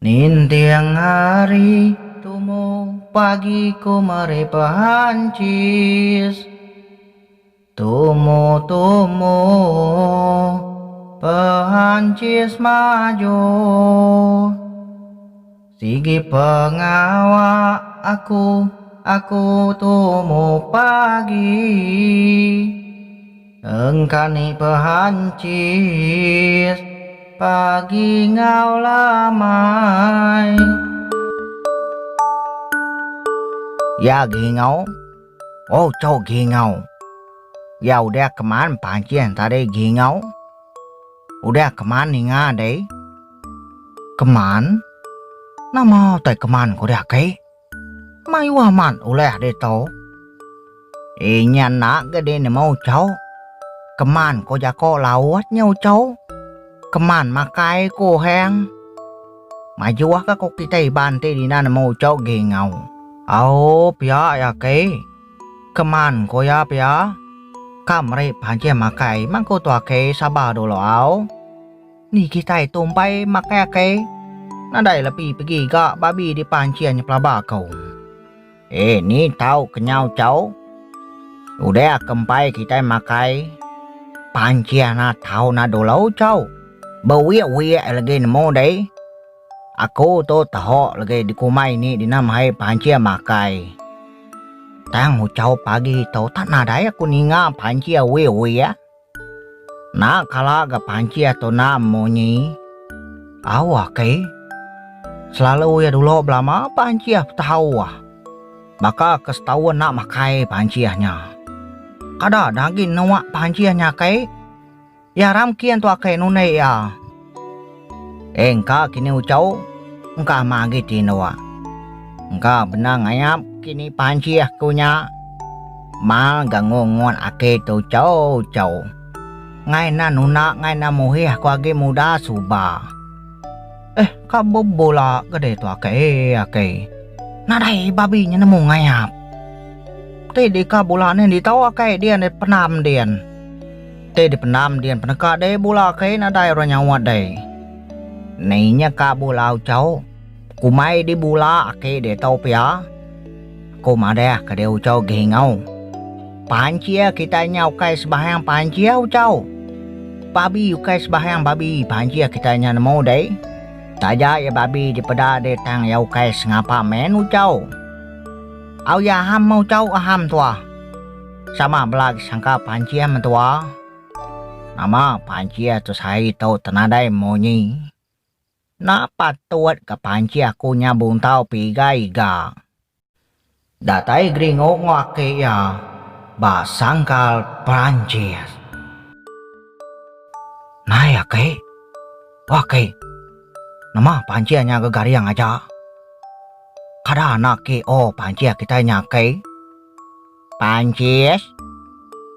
Nintiang hari tumo pagiku merepancis tumo pehancis maju Sige pengawa aku tumo pagi Engkani pehancis pagi ngau lamai Ya ghi ngau Oh châu ghi ngau Ya udah keman pancian tadi ghi ngau Udah keman nih nga đấy Keman Nama tay keman ko dah kay May waman ulah dito Inyan na gede ni mau châu Keman ko jako lawat nhau châu Keman makai ko hang Majuah ka ko kitay bante di na mau châu ghi ngau Au pia ya kay Keman ko ya pia Kamre pancian makai mang ko tua kay sabado lo au Ni kitay tumpay makai kay Nadai lebih pergi gak babi di pancian pelaba kau ni tahu kenyau cau Udah kempai kita makai Pancian na tahu na dolau cau Bawiak-wiak lagi nemo day Aku tu tahu lagi di kumai ni di namai pancian makai Tang cau pagi tu tak nadai aku ninga pancian wiak-wiak Na kala ga pancian tu na monyi Awak ke Selalu ya dulu belama panciah tahu Maka kestahuan nak makai panciahnya Kada daging nawak panciahnya kai Ya ramkian tu akai nunai ya Engka kini ucau Engka magi tinawa Engka benar ngayap kini panciah kunya Ma gangongon akai tu cau Ngai na nuna ngai na muhih ku agi muda subah ka bobola gede tu akai Nadai babi nya nemu ngayap Te di ka bola ni di tahu akai dia ni penam dian Te di penam dian peneka de bola akai nadai ranyawat de Ni nya ka bola ucau Kumai di bola akai de tau pia Ku madeh ka de ucau gingau Pancia kita nya ukai sebahyang pancia ucau Babi ukai sebahyang babi pancia kita nya nemu de Taja ya babi di peda de tang yau kai sengapa men ucau Au ya ham mau cau aham tua Sama belag sangka pancia mentua Nama pancia tu sai tau tenadai monyi Na patuat ke pancia kunya buntau piga iga Datai gringo ngwake ya Ba sangkal Prancis Nah ya ke Wah ke Nama pancianya gegariang aja. Kada anak ke pancia kita nyakai. Pancis?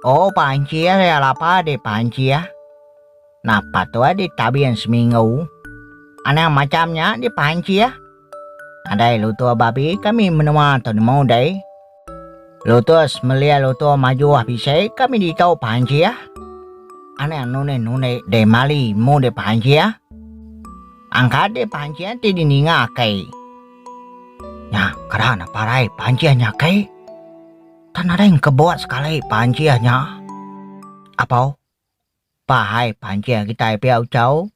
Pancia ya lapa de pancia. Napa tu di tabian seminggu. Anak macamnya di pancia. Ada lu tua babi kami menua tu mau dai. Lu tua semelia lu tua maju habisai kami di tau pancia. Anak nune de mali mu de pancia. Angkat de pancian ti dininga kai. Nya, karena parai panciannya kai. Tan ada yang kebuat sekali panciannya. Apa? Pahai pancian kita piau cau.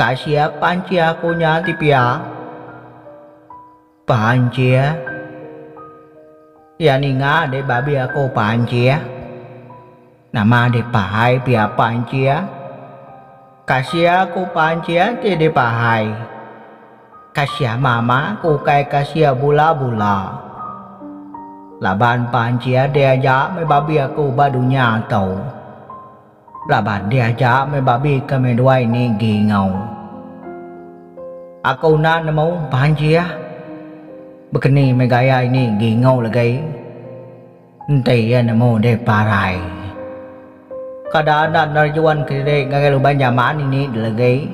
Kasih pancian aku nyanti pia. Pancian. Ya ninga de babi aku pancian. Nama de pahai pia pancian. Kasih aku pancian tidak pahai Kasih mama aku kai kasih bula-bula Laban pancian diajak me babi aku badunya tau Laban diajak me babi kami dua ini gingau Aku nak nemu pancian Begini me gaya ini gingau lagi Nanti ya nemu de parai Kadang narjuan kiri ngagai luban jaman ini lagi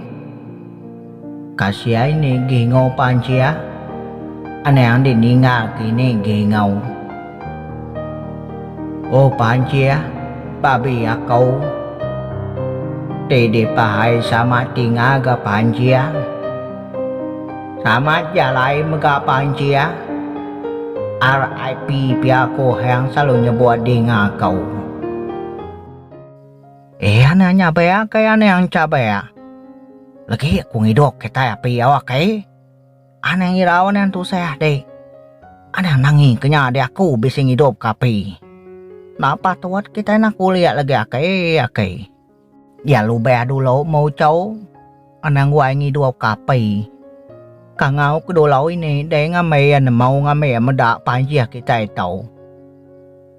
Kasih ini gingau pancia Ane yang dininga kini gingau pancia Babi aku Dede pahai sama tinga ga pancia Sama jalai mega panjia. RIP pihak ko yang selalu nyebut dengar kau. Ananya bea kaya yang cabaya. Lagi aku ngidok kita api awak kay. Anang irawan yang tu saya deh. Anang nangi kenya de aku bisa ngidop kapi. Napa tuat kita nak kuliah lagi akai. Ya lu bea dulu mau cau. Anang gua ngidop kapi. Kangau ke dulu ini de ngamai mau ngamai meda panjia kita tahu.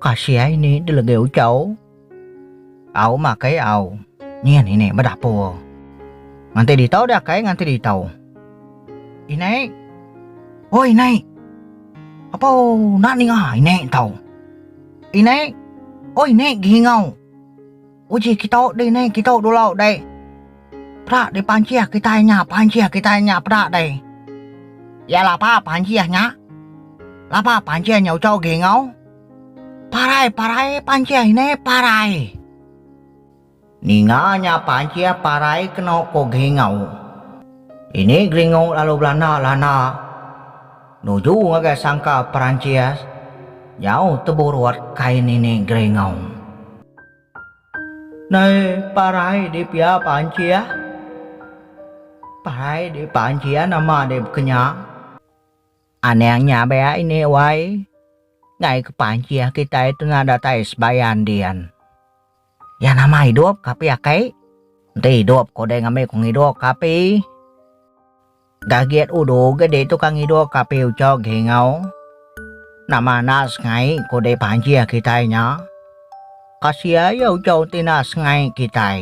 Kasih ini dilagi cau. Áo mà cái áo nhiên ini mà dapo nganti di tau dah kai nganti di tau ini oi nai apa nak ni ini tau ini oi ini gingau uji kita đi này kita dulu đây pra di pancia kita nya pra đây ya lapa pancia nya lapa pancia nhau cho gingau parai pancia ini parai Ninganya pancia parai kena ko gingau. Ini gringau lalu lana. Nuju ngaga sangka Perancis. Jauh teburuat kain ini gringau. Nei parai di pia pancia. Parai di pancia nama di kenya. Anehnya bea ini wai. Ngai ke pancia kita itu nada tais bayan dian. Ya nama hidup kapi akai. Nanti hidup kode ngame kong hidup kapi. Gagiat udo gede tukang hidup kapi ucok gengau. Nama nas ngai kode panjia kita nya. Kasia ya ucok tinas ngai kita.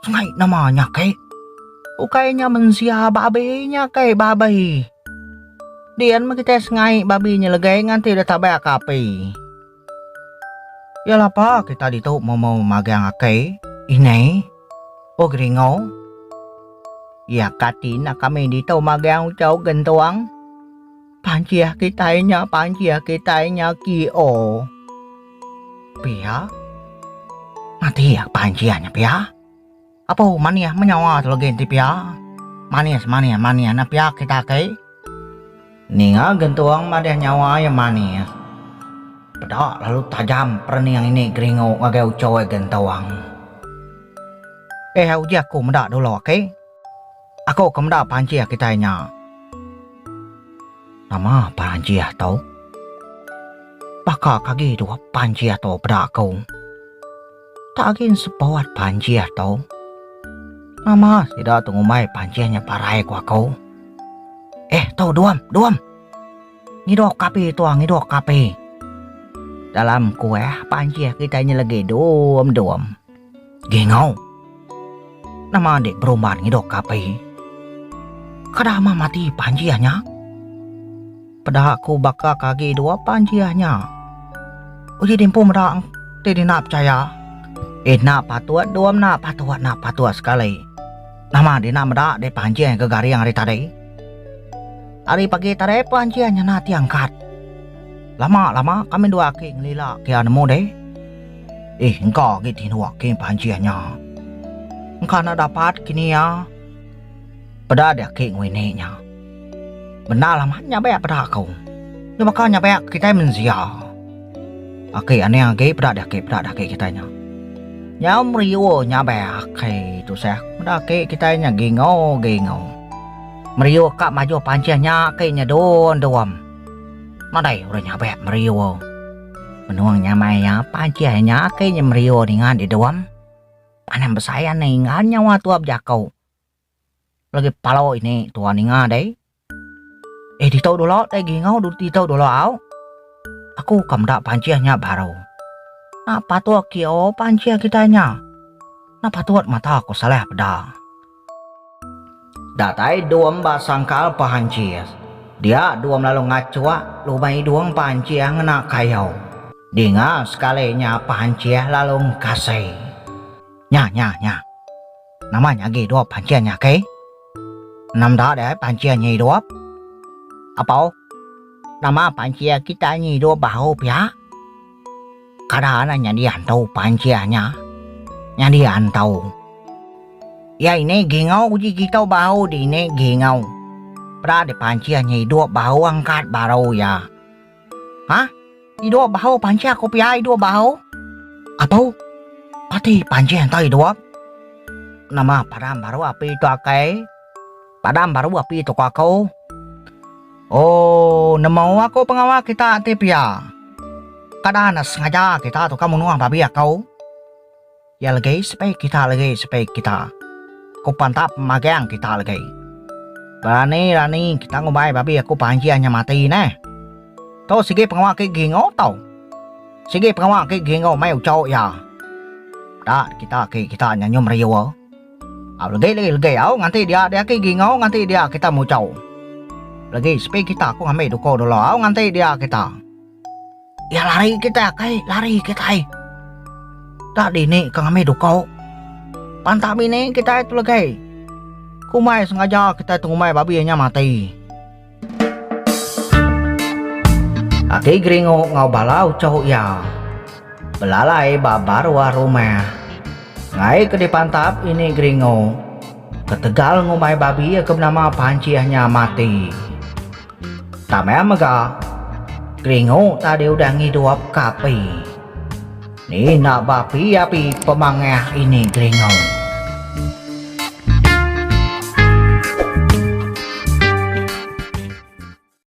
Ngai namanya kai. Ukainya mensia babinya kai babi. Dian mah kita ngai babinya legay nganti udah tabay kapi. Ya lapa kita dito mau magang akai ini o gringo ya katina kami dito magang ucaw gentuang pancia kita nya kio pia mati ya pancianya pia apa mania menyawa telogen ti pia mania na pia kita kai ninga gentuang madah nyawa ya mania Pedak lalu tajam perniang ini geringo ngagau cowok gentawang. Uji aku mendak dulu oke? Aku kemendak pancia kita nya. Nama pancia tau? Baka kagi dua pancia tau pedak aku. Takin sepawat pancia tau? Nama tidak tunggu mai pancianya parai ku aku. Tau duam. Ngidok kapi tuang ngidok kapi. Dalam kue pancia kita lagi dom. Gengau. Nama adik berombaan ngidok kapi. Kadama mati pancianya. Pada aku baka kaki dua pancianya. Uji dimpu merang. Tidak nak percaya. Nak patuat dom nak patuat sekali. Nama dia nak medak de pancia ke garing hari tadi. Hari pagi tadi pancianya nanti angkat. Lama kami dua ke ngelila ke anemu deh. Engkau gitu nuak ke pancianya. Engkau nak dapat kini ya. Pada dia ke ngwinenya. Benar lamanya banyak pada kau. Dia makanya banyak kita mensia. Aneh pada dia ke kitanya. Nya meriwo nya banyak ke tu saya. Pada ke kitanya gengau. Meriwo kak maju pancianya ke nya doam. Madai orangnya banyak meriwo. Menuangnya maya pancianya kayaknya meriwo dengan di doam. Panem besaya ningan nyawa tuap jakau. Lagi palau ini tua ningan deh. Ditau dulu deh gingau ditau dulu au. Aku kamdak pancianya baru. Napa tuak kio pancia kitanya. Napa tuat mata aku salah pada. Datai doam basangkal pahancias. Dia duam lalu ngacua, lumai duang pancia ngena kayau. Dinga sekalinya pancia lalu kasih. Nya. Namanya dua pancianya ke? Nam dah deh pancianya dua. Apa? Nama pancia kita dua bahu pia. Kadang diantau pancianya. Diantau. Ya ini gingau uji kita bahu di ini gingau. Pra di pancia dua bahu angkat baru ya. Hah? Dua bahu pancia kopi ai dua bahu? Apa? Pati pancia entah dua. Nama padam baru api itu akai. Padam baru api itu aku. Oh, nama aku pengawal kita tipia. Kadang sengaja kita tu kamu nuang babi aku. Ya lagi supaya kita. Kau pantap magang kita lagi. Rani kita ngomai babi aku panjiannya mati nè. Tau sige pengawal ke gingo tau. Sige pengawal ke gingo mai ucau ya. Dah kita nyanyum riwa. Lagi nanti dia ke gingo nanti dia kita mau cau. Lagi supaya kita aku ngambil duko dulu nanti dia kita. Ya lari kita kai. Tadi ni kang ngambil duko. Pantap ini kita itu lagi. Kumai sengaja kita tunggu mai babinya mati. Aki gringo ngau balau cowok ya. Belalai babaru rumah. Ngai ke di pantap ini gringo. Ketegal ngumai babi ke nama panciahnya mati. Tamaya mega. Gringo tadi udah ngiduap kapi. Ni nak babi api pemangah ini gringo.